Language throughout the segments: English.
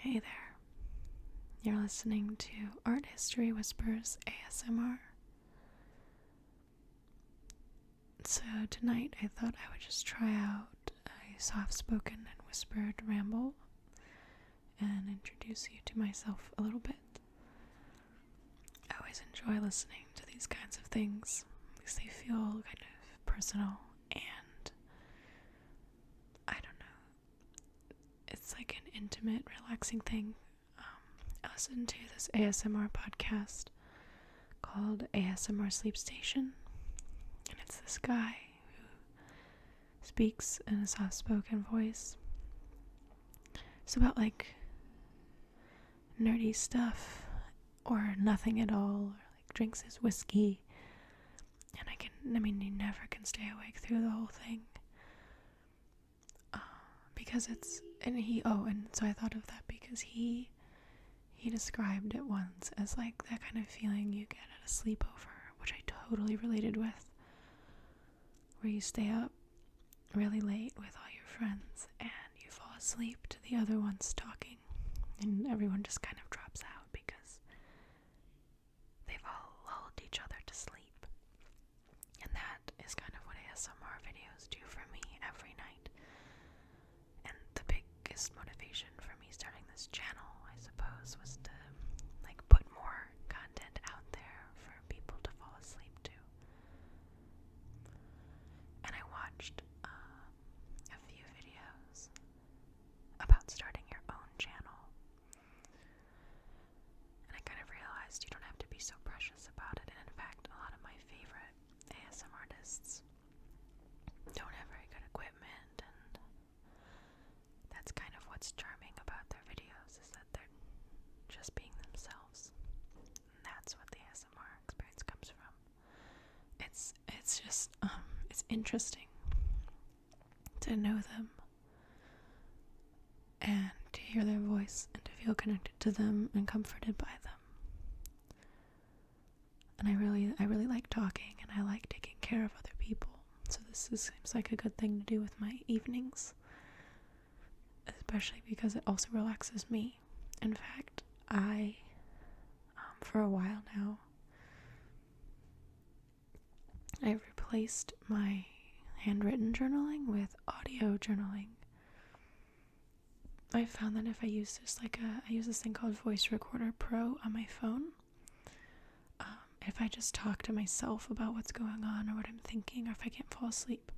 Hey there. You're listening to Art History Whispers ASMR. So tonight I thought I would just try out a soft-spoken and whispered ramble and introduce you to myself a little bit. I always enjoy listening to these kinds of things because they feel kind of personal and I don't know. It's like an intimate, relaxing thing. I listened to this ASMR podcast called ASMR Sleep Station, and it's this guy who speaks in a soft-spoken voice. It's about like nerdy stuff or nothing at all, or like drinks his whiskey, and he never can stay awake through the whole thing. So I thought of that because he described it once as like that kind of feeling you get at a sleepover, which I totally related with, where you stay up really late with all your friends and you fall asleep to the other ones talking, and everyone just kind of drops out because they've all lulled each other to sleep. And that is kind of what ASMR videos do for me every night. And the biggest motivation for me starting this channel, I suppose, was to like put more content out there for people to fall asleep to. And I watched a few videos about starting your own channel. And I kind of realized you don't have to be so precious about it. And in fact, a lot of my favorite ASMR artists don't have very good equipment, and that's kind of what's charming about their videos, is that they're just being themselves. And that's what the ASMR experience comes from. It's just it's interesting to know them and to hear their voice and to feel connected to them and comforted by them. And I really like talking, and I like taking care of other people. So seems like a good thing to do with my evenings, especially because it also relaxes me. In fact, I, for a while now, I've replaced my handwritten journaling with audio journaling. I found that if I use I use this thing called Voice Recorder Pro on my phone. If I just talk to myself about what's going on or what I'm thinking, or if I can't fall asleep,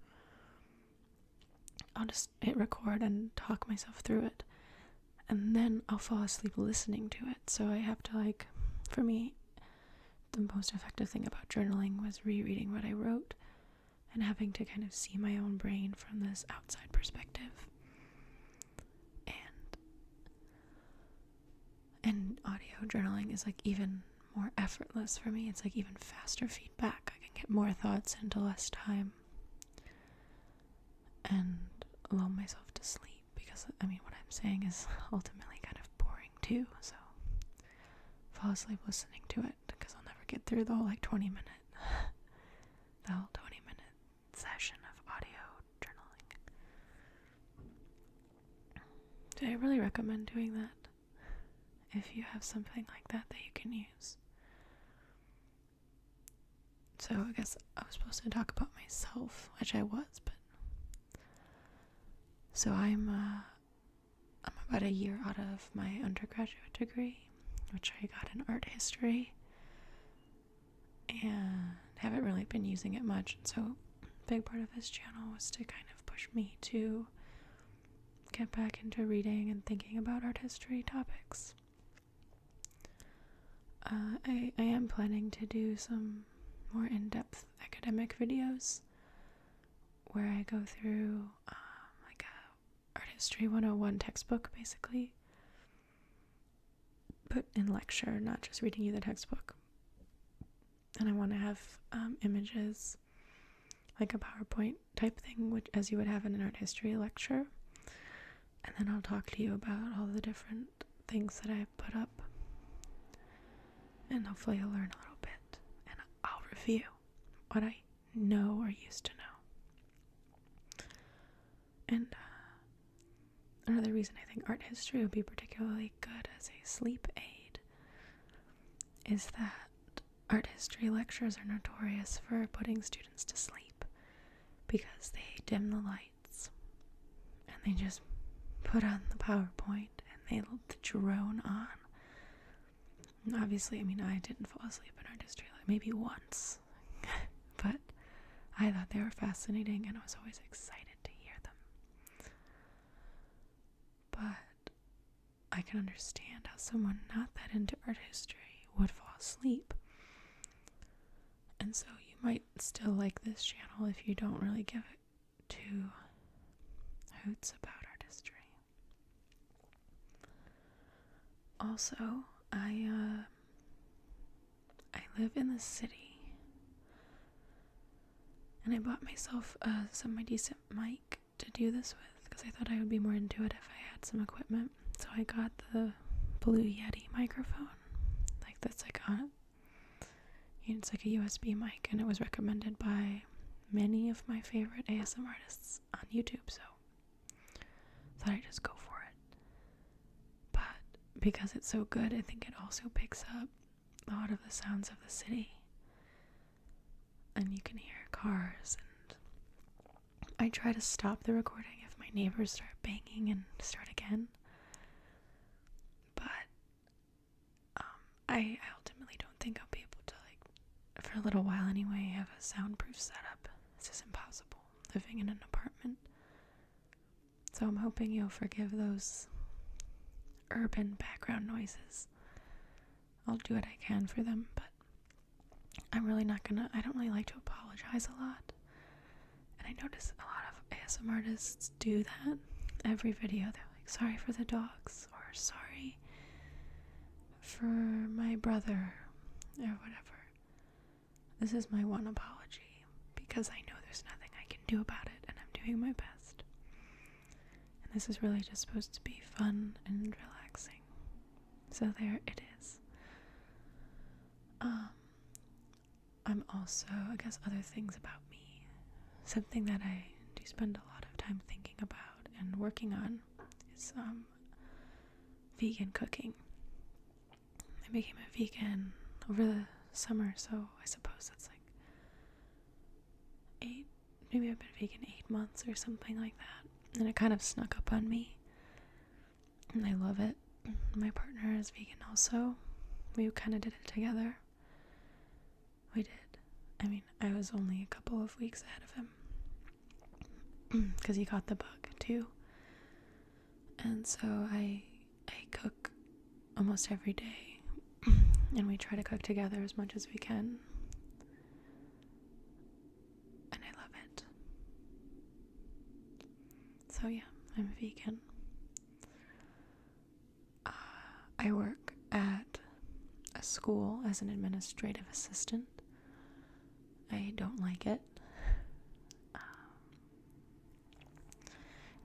I'll just hit record and talk myself through it. And then I'll fall asleep listening to it. So I have to for me, the most effective thing about journaling was rereading what I wrote and having to kind of see my own brain from this outside perspective. And audio journaling is even more effortless for me. It's even faster feedback. I can get more thoughts into less time and lull myself to sleep, because what I'm saying is ultimately kind of boring too, so fall asleep listening to it, because I'll never get through the whole 20-minute session of audio journaling. So I really recommend doing that if you have something like that you can use. So I guess I was supposed to talk about myself, which I was, but so I'm about a year out of my undergraduate degree, which I got in art history, and haven't really been using it much. And so a big part of this channel was to kind of push me to get back into reading and thinking about art history topics. I am planning to do some more in-depth academic videos where I go through a art history 101 textbook, basically, but in lecture, not just reading you the textbook. And I want to have images, like a PowerPoint type thing, which as you would have in an art history lecture, and then I'll talk to you about all the different things that I put up. And hopefully you'll learn a little bit, and I'll review what I know or used to know. And another reason I think art history would be particularly good as a sleep aid is that art history lectures are notorious for putting students to sleep because they dim the lights and they just put on the PowerPoint and they let the drone on. And obviously, I mean, I didn't fall asleep in art history, like maybe once, but I thought they were fascinating and I was always excited to hear them. But I can understand how someone not that into art history would fall asleep. And so you might still like this channel if you don't really give it two hoots about art history. Also, I live in the city, and I bought myself a semi-decent mic to do this with because I thought I would be more into it if I had some equipment. So I got the Blue Yeti microphone, like that's like on, it's like a USB mic, and it was recommended by many of my favorite ASM artists on YouTube, so thought I'd just go for it. But because it's so good, I think it also picks up a lot of the sounds of the city, and you can hear cars, and I try to stop the recording if my neighbors start banging and start again, but I ultimately don't think I'll be able to, like, for a little while anyway, have a soundproof setup. It's just impossible living in an apartment. So I'm hoping you'll forgive those urban background noises. I'll do what I can for them, but I'm really not gonna, I don't really like to apologize a lot. And I notice a lot of ASM artists do that. Every video they're like, sorry for the dogs, or sorry for my brother, or whatever. This is my one apology, because I know there's nothing I can do about it, and I'm doing my best. And this is really just supposed to be fun and relaxing. So there it is. I'm also, I guess, other things about me. Something that I do spend a lot of time thinking about and working on is vegan cooking. I became a vegan over the summer, so I suppose that's like maybe I've been vegan 8 months or something like that. And it kind of snuck up on me. And I love it. My partner is vegan also. We kind of did it together. We did. I mean, I was only a couple of weeks ahead of him because he got the bug too. And so I cook almost every day, and we try to cook together as much as we can. And I love it. So yeah, I'm vegan. I work at a school as an administrative assistant. I don't like it.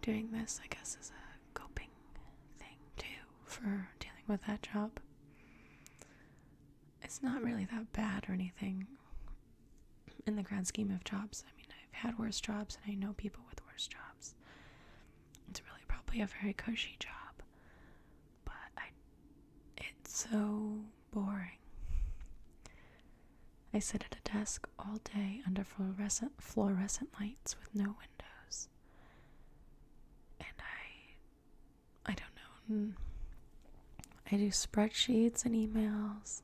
Doing this, I guess, is a coping thing too for dealing with that job. It's not really that bad or anything in the grand scheme of jobs. I mean, I've had worse jobs and I know people with worse jobs. It's really probably a very cushy job. But it's so boring. I sit at a desk all day under fluorescent lights with no windows. And I don't know. I do spreadsheets and emails.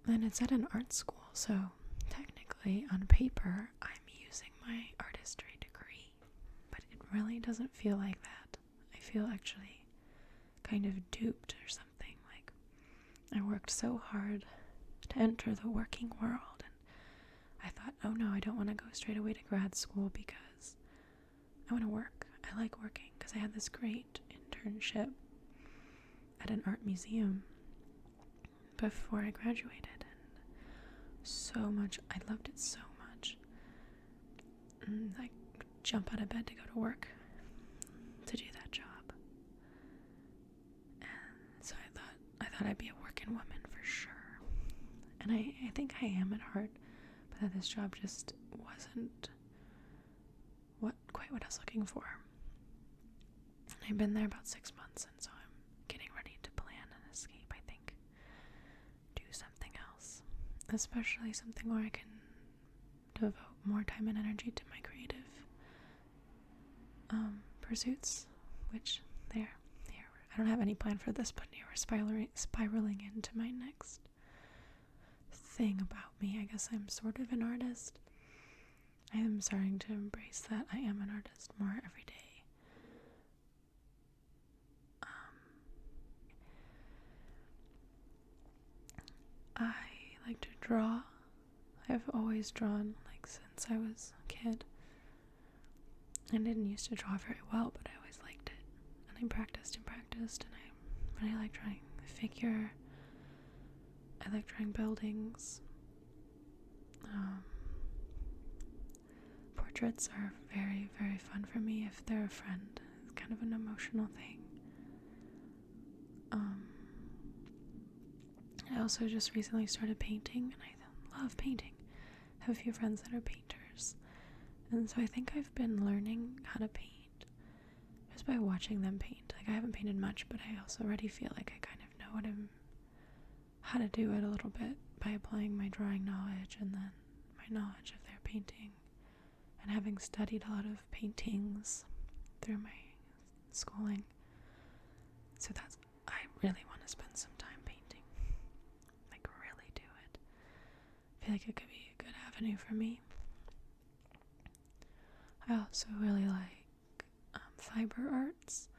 And it's at an art school, so technically on paper I'm using my art history degree. But it really doesn't feel like that. I feel actually kind of duped or something. Like, I worked so hard to enter the working world, and I thought, oh no, I don't want to go straight away to grad school because I want to work. I like working because I had this great internship at an art museum before I graduated, and I loved it so much. And I jump out of bed to go to work to do that job. And so I thought I'd be a working woman for sure. And I think I am at heart, but that this job just wasn't quite what I was looking for. I've been there about 6 months, and so I'm getting ready to plan an escape, I think. Do something else. Especially something where I can devote more time and energy to my creative pursuits, which there. I don't have any plan for this, but we're spiraling into my next thing about me. I guess I'm sort of an artist. I am starting to embrace that I am an artist more every day. I like to draw. I've always drawn, like, since I was a kid. I didn't used to draw very well, but I always liked it. And I practiced, and I really like drawing figure. I like drawing buildings. Portraits are very, very fun for me if they're a friend. It's kind of an emotional thing. I also just recently started painting, and I love painting. I have a few friends that are painters, and so I think I've been learning how to paint just by watching them paint. Like, I haven't painted much, but I also already feel like I kind of know how to do it a little bit by applying my drawing knowledge and then my knowledge of their painting, and having studied a lot of paintings through my schooling. So I really want to spend some time painting. Like, really do it. I feel like it could be a good avenue for me. I also really like fiber arts,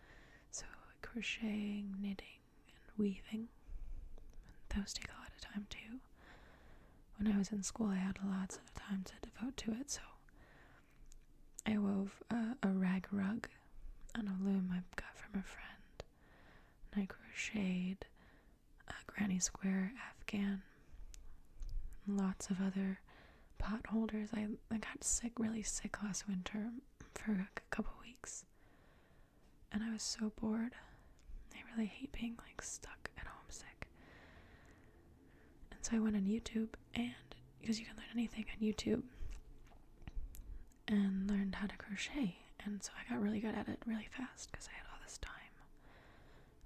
so crocheting, knitting, and weaving. And those take a lot of time too. When I was in school, I had lots of time to devote to it, so I wove a rag rug on a loom I got from a friend. And I crocheted a granny square afghan, and lots of other pot holders. I got really sick last winter for a couple weeks, and I was so bored. I really hate being like stuck at home sick. And so I went on YouTube, and because you can learn anything on YouTube, and learned how to crochet. And so I got really good at it really fast because I had all this time.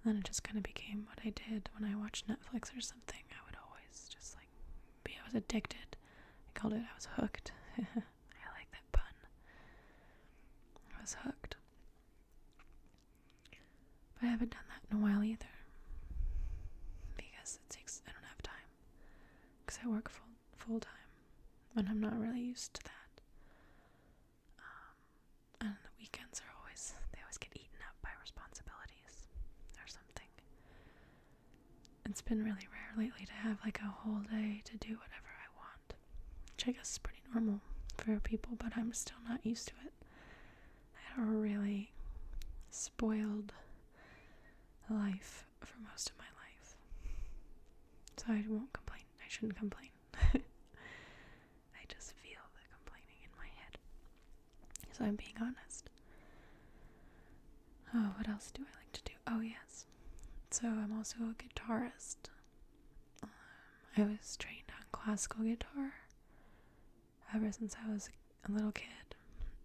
Then it just kind of became what I did when I watched Netflix or something. I would always just I was addicted. I called it, I was hooked. I like that pun. I was hooked. But I haven't done that in a while either. Because I don't have time. Because I work full time. And I'm not really used to that. And the weekends they always get eaten up by responsibilities or something. It's been really rare lately to have like a whole day to do whatever I want, which I guess is pretty normal for people, but I'm still not used to it. I had a really spoiled life for most of my life, so I won't complain. I shouldn't complain. I just feel the complaining in my head, so I'm being honest. Oh, what else do I like to do? Oh, yes. So I'm also a guitarist. I was trained on classical guitar ever since I was a little kid,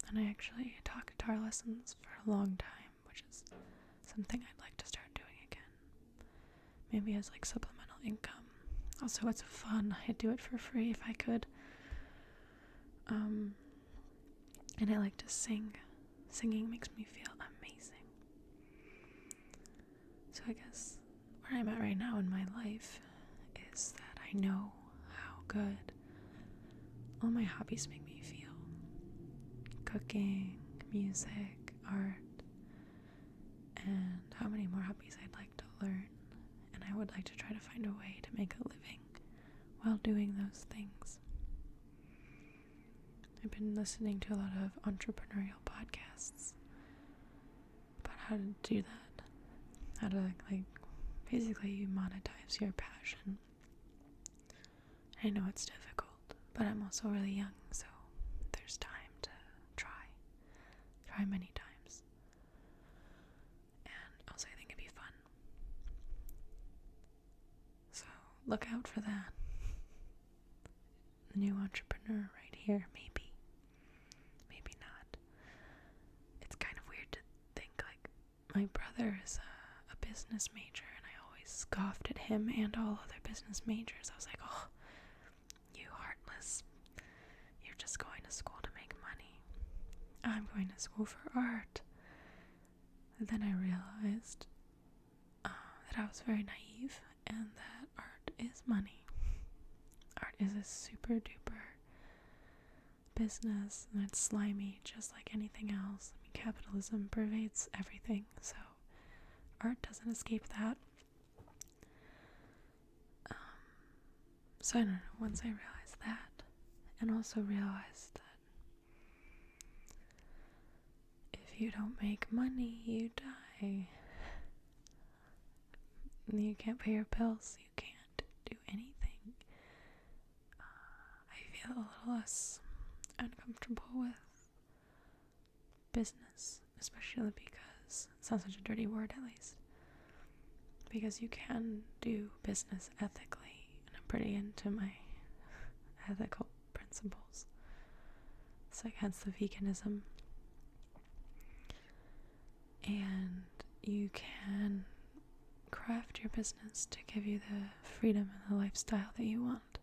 and I actually taught guitar lessons for a long time, which is something I'd like to start doing again. Maybe as like supplemental income. Also, it's fun. I'd do it for free if I could. And I like to sing. Singing makes me feel amazing. So I guess where I'm at right now in my life is that I know how good all my hobbies make me feel. Cooking, music, art, and how many more hobbies I'd like to learn. And I would like to try to find a way to make a living while doing those things. I've been listening to a lot of entrepreneurial podcasts about how to do that. How to, basically you monetize your passion. I know it's difficult, but I'm also really young, so there's time to try many times. And also I think it'd be fun. So look out for that. The new entrepreneur right here, maybe not. It's kind of weird to think my brother is a business major, and I always scoffed at him and all other business majors. I was like, oh, you heartless. You're just going to school to make money. I'm going to school for art. And then I realized that I was very naive and that art is money. Art is a super duper business, and it's slimy just like anything else. I mean, capitalism pervades everything, so art doesn't escape that. So I don't know, once I realized that, and also realized that if you don't make money, you die. You can't pay your bills, you can't do anything. I feel a little less uncomfortable with business, especially because it's not such a dirty word, at least, because you can do business ethically, and I'm pretty into my ethical principles. It's like hence the veganism. And you can craft your business to give you the freedom and the lifestyle that you want.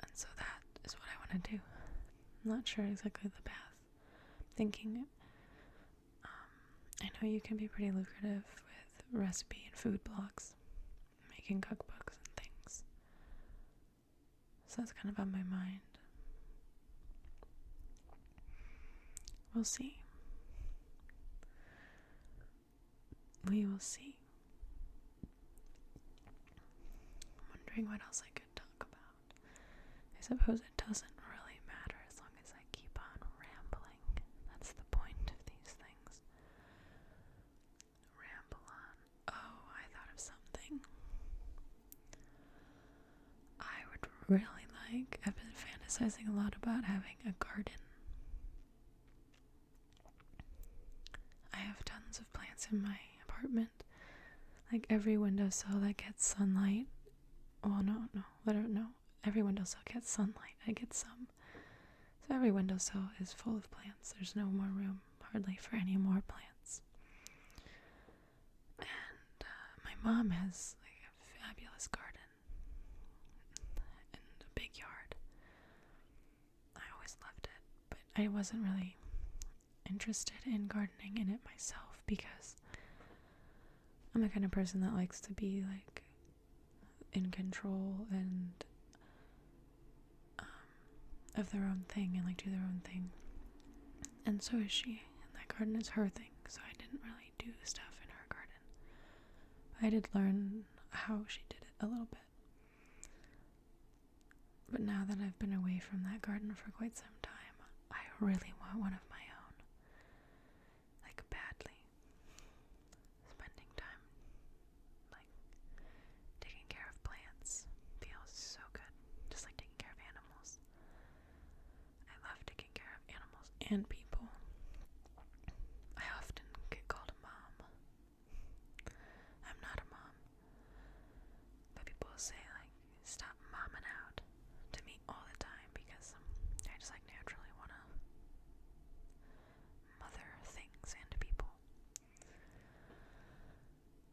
And so that is what I want to do. I'm not sure exactly the path. I'm thinking, I know you can be pretty lucrative with recipe and food blogs, making cookbooks and things. So that's kind of on my mind. We'll see. We will see. I'm wondering what else I could talk about. I suppose it doesn't really matter as long as I keep on rambling. That's the point of these things. Ramble on. Oh, I thought of something. I would really like, I've been fantasizing a lot about having a garden. I have tons of plants in my apartment. Like every windowsill that gets sunlight. Well, no. Every windowsill gets sunlight. I get some. So every windowsill is full of plants. There's no more room, hardly, for any more plants. And my mom has like a fabulous garden and a big yard. I always loved it, but I wasn't really interested in gardening in it myself because I'm the kind of person that likes to be like in control and of their own thing and like do their own thing. And so is she. And that garden is her thing. So I didn't really do stuff in her garden. I did learn how she did it a little bit. But now that I've been away from that garden for quite some time, I really want one of my own. Like badly. Spending time like taking care of plants feels so good. Just like taking care of animals. I love taking care of animals and people. I often get called a mom. I'm not a mom. But people say like, stop momming out to me all the time because I just like naturally want to mother things and people.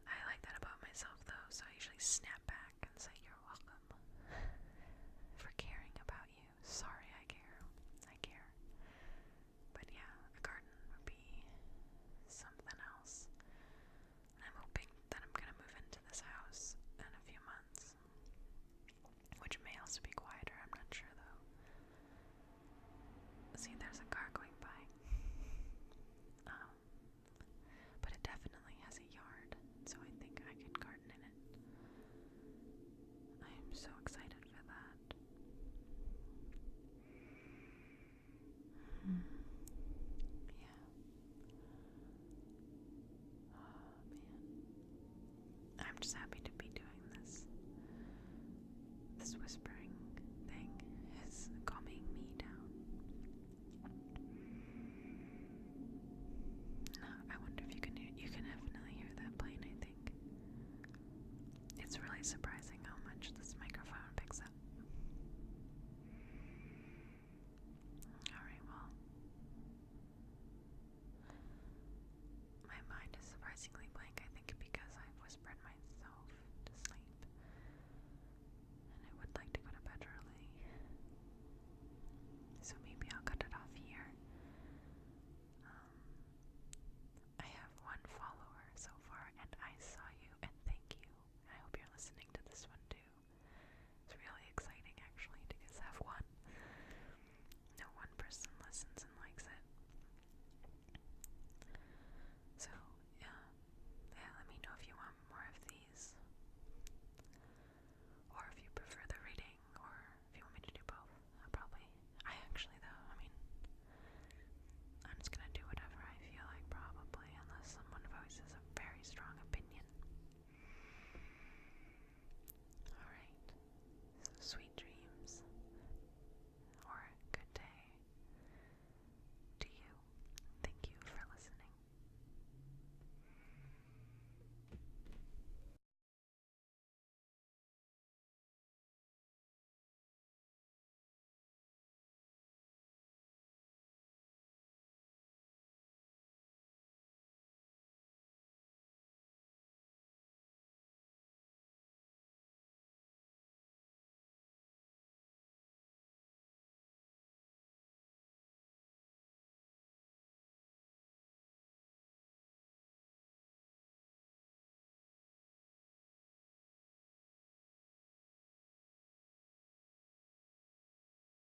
I like that about myself though, so I usually snap back and say, you're welcome for caring about you. Sorry I care. I care. But yeah, a garden would be something else. And I'm hoping that I'm gonna move into this house in a few months. Which may also be quieter, I'm not sure though. See, there's a car going by. But it definitely has a yard, so I think I could garden in it. I am so excited for that. Yeah. Oh man. I'm just happy to be doing this. This whispering thing is calming me down. I wonder if you can definitely hear that plane, I think. It's really surprising.